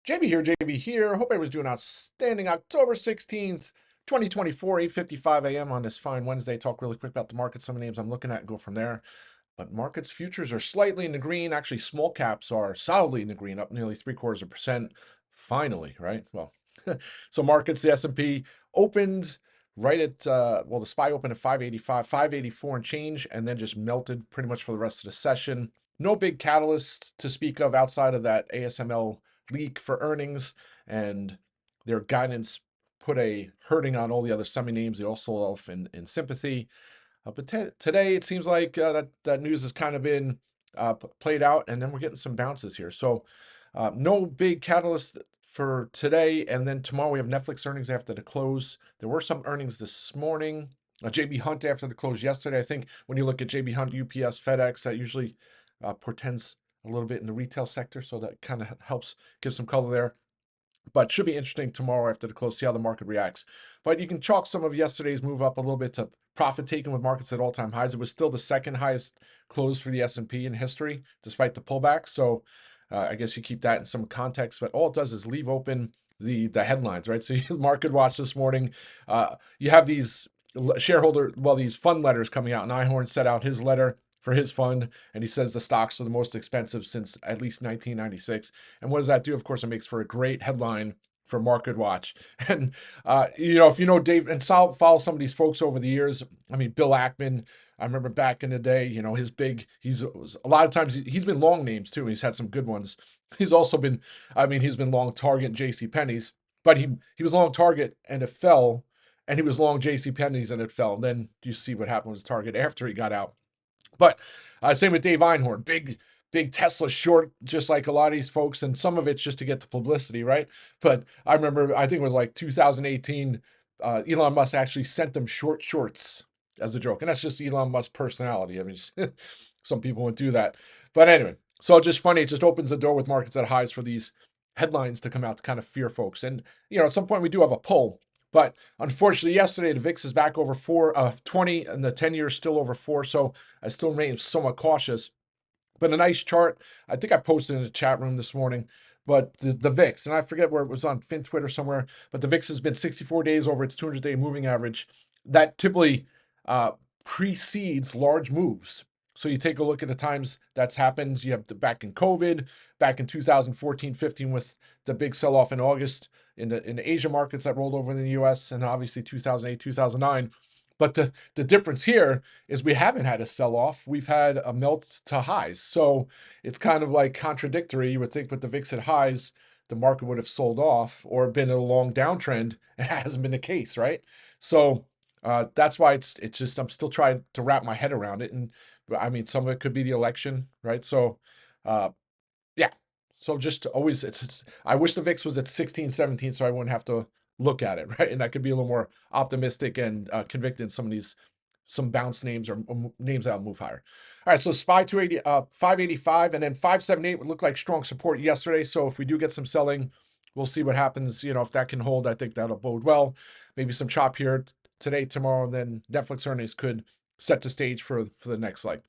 JB here. Hope everyone's doing outstanding. October 16th, 2024, 8:55 a.m. on this fine Wednesday. Talk really quick about the market, some of the names I'm looking at, and go from there. But markets futures are slightly in the green. Actually, small caps are solidly in the green, up nearly 0.75%. Finally, right? Well, so markets, the S&P opened right at, the SPY opened at 585, 584 and change, and then just melted pretty much for the rest of the session. No big catalysts to speak of outside of that ASML leak for earnings, and their guidance put a hurting on all the other semi names. They all sold off in sympathy. But today it seems like that news has kind of been played out, and then we're getting some bounces here. So no big catalyst for today, and then tomorrow we have Netflix earnings after the close. There were some earnings this morning. JB Hunt after the close yesterday. I think when you look at JB Hunt, UPS, FedEx, that usually portends a little bit in the retail sector, so that kind of helps give some color there. But should be interesting tomorrow after the close, see how the market reacts. But you can chalk some of yesterday's move up a little bit to profit taking with markets at all-time highs. It was still the second highest close for the S&P in history, despite the pullback. So I guess you keep that in some context. But all it does is leave open the headlines, right? So you market watch this morning. You have these these fund letters coming out. And Einhorn set out his letter for his fund, and he says the stocks are the most expensive since at least 1996. And what does that do? Of course, it makes for a great headline for Market Watch. And if you know Dave and follow some of these folks over the years, I mean, Bill Ackman, I remember back in the day, he's a lot of times he's been long names too, and he's had some good ones. He's also been, he's been long Target and J.C. Penney's, but he was long Target and it fell, and he was long J.C. Penney's and it fell. And then you see what happened with Target after he got out. But same with Dave Einhorn, big Tesla short, just like a lot of these folks, and some of it's just to get the publicity, right? But I remember, I think it was like 2018, Elon Musk actually sent them shorts as a joke, and that's just Elon Musk's personality. I mean, some people would do that, but anyway, so just funny. It just opens the door with markets at highs for these headlines to come out to kind of fear folks, and at some point we do have a pull. But unfortunately, yesterday, the VIX is back over 20, and the 10-year is still over 4. So I still remain somewhat cautious. But a nice chart. I think I posted in the chat room this morning. But the VIX, and I forget where it was on FinTwitter somewhere, but the VIX has been 64 days over its 200-day moving average. That typically precedes large moves. So you take a look at the times that's happened. You have back in COVID, back in 2014-15 with the big sell-off in August in the Asia markets that rolled over in the US, and obviously 2008, 2009. But the difference here is we haven't had a sell-off. We've had a melt to highs. So it's kind of like contradictory. You would think with the VIX at highs, the market would have sold off or been in a long downtrend. It hasn't been the case, right? So that's why it's just, I'm still trying to wrap my head around it. And I mean, some of it could be the election, right? So yeah. So just always, I wish the VIX was at 16, 17, so I wouldn't have to look at it, right? And I could be a little more optimistic and convicted in some bounce names or names that'll move higher. All right, so SPY 585, and then 578 would look like strong support yesterday. So if we do get some selling, we'll see what happens. If that can hold, I think that'll bode well. Maybe some chop here today, tomorrow, and then Netflix earnings could set the stage for the next leg.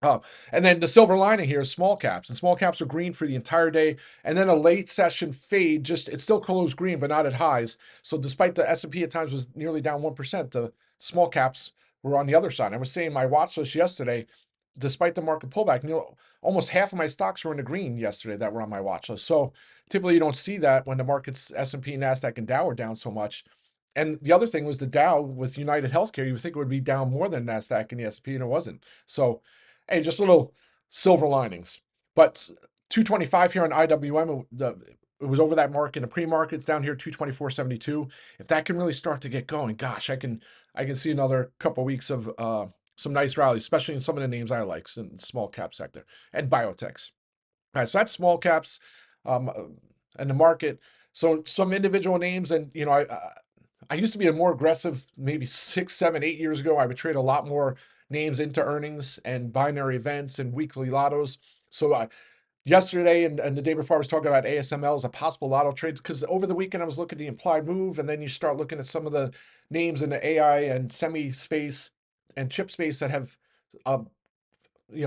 And then the silver lining here is small caps, and small caps are green for the entire day, and then a late session fade. It still closed green, but not at highs. So despite the S&P at times was nearly down 1%, the small caps were on the other side. I was saying my watch list yesterday, despite the market pullback, almost half of my stocks were in the green yesterday that were on my watch list. So typically you don't see that when the market's S&P, NASDAQ, and Dow are down so much. And the other thing was the Dow with United Healthcare, you would think it would be down more than NASDAQ and the S&P, and it wasn't. So hey, just little silver linings. But 225 here on IWM, it was over that mark in the pre-markets down here, 224.72. If that can really start to get going, gosh, I can see another couple weeks of some nice rallies, especially in some of the names I like in the small cap sector and biotechs. All right, so that's small caps and the market. So some individual names, and I used to be a more aggressive, maybe 6, 7, 8 years ago. I would trade a lot more names into earnings and binary events and weekly lottos. So yesterday and the day before, I was talking about ASML as a possible lotto trade, because over the weekend I was looking at the implied move, and then you start looking at some of the names in the AI and semi space and chip space that have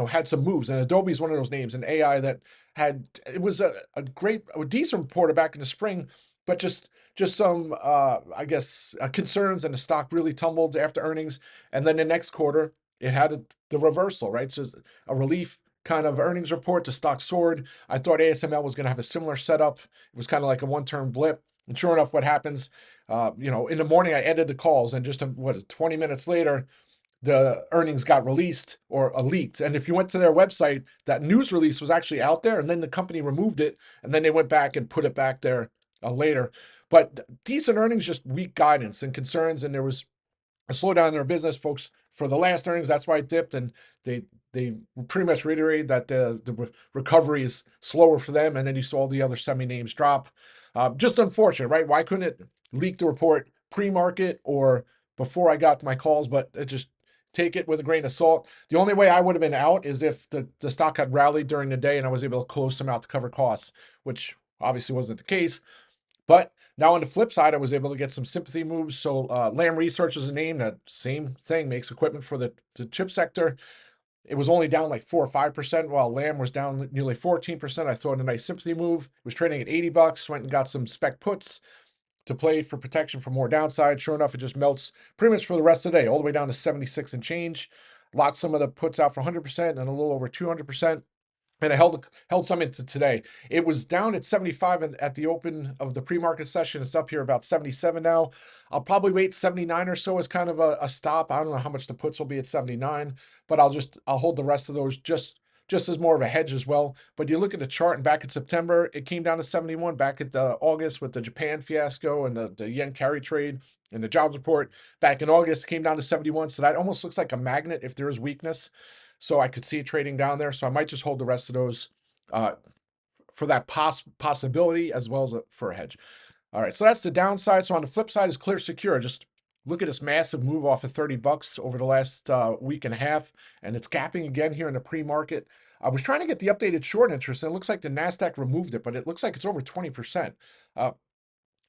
had some moves, and Adobe is one of those names, an AI that it was a decent reporter back in the spring, but just some I guess concerns, and the stock really tumbled after earnings, and then the next quarter it had the reversal, right? So a relief kind of earnings report, the stock soared. I thought ASML was going to have a similar setup. It was kind of like a one-term blip, and sure enough, what happens? In the morning I edited the calls, and just 20 minutes later, the earnings got released or leaked. And if you went to their website, that news release was actually out there, and then the company removed it, and then they went back and put it back there later. But decent earnings, just weak guidance and concerns, and there was a slowdown in their business, folks. For the last earnings, that's why it dipped, and they pretty much reiterated that the recovery is slower for them. And then you saw the other semi names drop. Just unfortunate, right? Why couldn't it leak the report pre-market or before I got to my calls? But it just take it with a grain of salt. The only way I would have been out is if the stock had rallied during the day and I was able to close some out to cover costs, which obviously wasn't the case. But now on the flip side, I was able to get some sympathy moves. So Lam Research is a name that same thing, makes equipment for the chip sector. It was only down like 4 or 5%, while Lam was down nearly 14%. I thought a nice sympathy move. It was trading at $80. Went and got some spec puts to play for protection for more downside. Sure enough, it just melts pretty much for the rest of the day, all the way down to 76 and change. Locked some of the puts out for 100% and a little over 200%. And it held some into today. It was down at 75 at the open of the pre-market session. It's up here about 77 now. I'll probably wait 79 or so as kind of a stop. I don't know how much the puts will be at 79, but I'll hold the rest of those just as more of a hedge as well. But you look at the chart, and back in September, it came down to 71. Back at August with the Japan fiasco and the yen carry trade and the jobs report, back in August, it came down to 71. So that almost looks like a magnet if there is weakness. So I could see it trading down there. So I might just hold the rest of those for that possibility, as well as for a hedge. All right, so that's the downside. So on the flip side is Clear Secure. Just look at this massive move off of $30 over the last week and a half, and it's gapping again here in the pre-market. I was trying to get the updated short interest, and it looks like the NASDAQ removed it, but it looks like it's over 20%.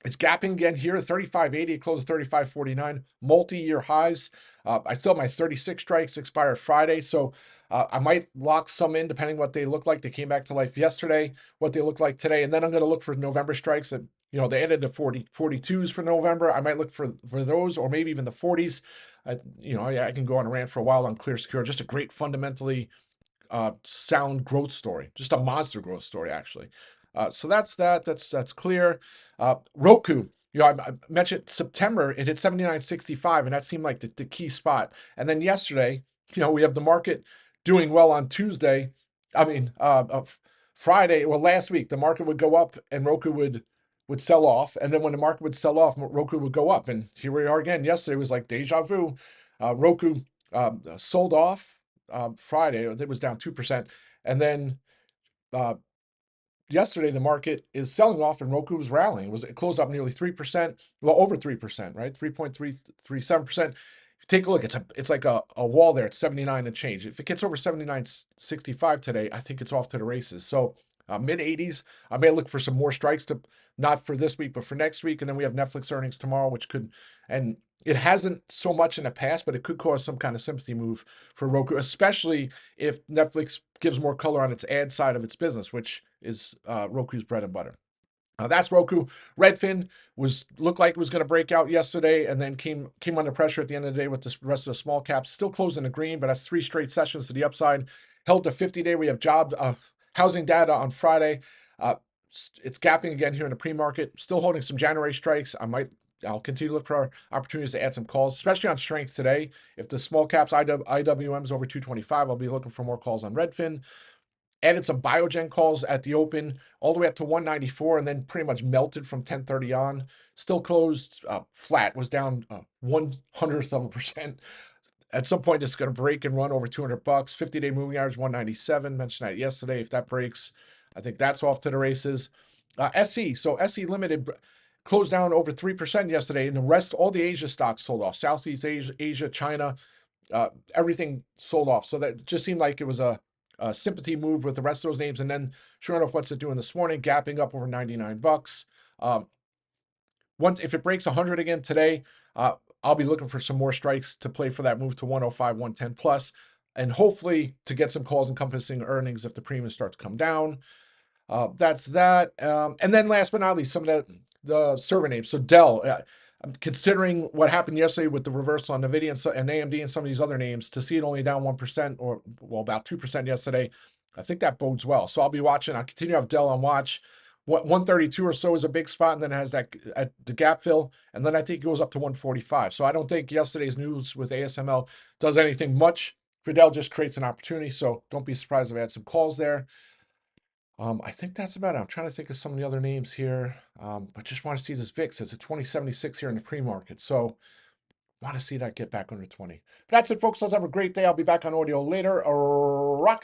It's gapping again here at 35.80. It closed 35.49, multi-year highs. I still have my 36 strikes expire Friday, so I might lock some in depending what they look like. They came back to life yesterday, what they look like today, and then I'm going to look for November strikes that, they added the 42s for November. I might look for those, or maybe even the 40s. I can go on a rant for a while on Clear Secure. Just a great fundamentally sound growth story, just a monster growth story, actually. So that's that. That's clear. Roku, I mentioned September, it hit 79.65, and that seemed like the key spot. And then yesterday, we have the market doing well on Tuesday. Friday, well, last week, the market would go up and Roku would sell off. And then when the market would sell off, Roku would go up. And here we are again. Yesterday was like deja vu. Roku sold off Friday. It was down 2%. And then yesterday, the market is selling off and Roku was rallying. It closed up nearly 3%, well, over 3%, right? 3.337%. Take a look. It's like a wall there at 79 and change. If it gets over 79.65 today, I think it's off to the races. So mid 80s. I may look for some more strikes, not for this week, but for next week. And then we have Netflix earnings tomorrow, which could, and it hasn't so much in the past, but it could cause some kind of sympathy move for Roku, especially if Netflix gives more color on its ad side of its business, which is Roku's bread and butter. That's Roku. Redfin looked like it was going to break out yesterday, and then came under pressure at the end of the day with the rest of the small caps. Still closing the green, but that's 3 straight sessions to the upside. Held to 50-day. We have housing data on Friday. It's gapping again here in the pre-market. Still holding some January strikes. I'll continue to look for opportunities to add some calls, especially on strength today. If the small caps IWM is over 225, I'll be looking for more calls on Redfin. Added some Biogen calls at the open, all the way up to 194, and then pretty much melted from 10:30 on. Still closed flat, was down 0.01%. At some point, it's going to break and run over 200 bucks. 50-day moving average 197. Mentioned that yesterday. If that breaks, I think that's off to the races. SE, so SE Limited closed down over 3% yesterday, and the rest, all the Asia stocks sold off. Southeast Asia, China, everything sold off. So that just seemed like it was a sympathy move with the rest of those names. And then sure enough, what's it doing this morning? Gapping up over 99 bucks. If it breaks 100 again today, I'll be looking for some more strikes to play for that move to 105, 110 plus. and hopefully to get some calls encompassing earnings if the premium starts to come down. That's that. And then last but not least, some of the server names. So DELL, I'm considering what happened yesterday with the reversal on NVIDIA and AMD and some of these other names, to see it only down 1% or, well, about 2% yesterday. I think that bodes well. So I'll be watching. I'll continue to have DELL on watch. 132 or so is a big spot, and then it has that at the gap fill, and then I think it goes up to 145. So I don't think yesterday's news with ASML does anything much. DELL just creates an opportunity, so don't be surprised if I had some calls there. I think that's about it. I'm trying to think of some of the other names here, but just want to see this VIX. It's a 2076 here in the pre-market, so want to see that get back under 20. But that's it, folks. Let's have a great day. I'll be back on audio later. Rock.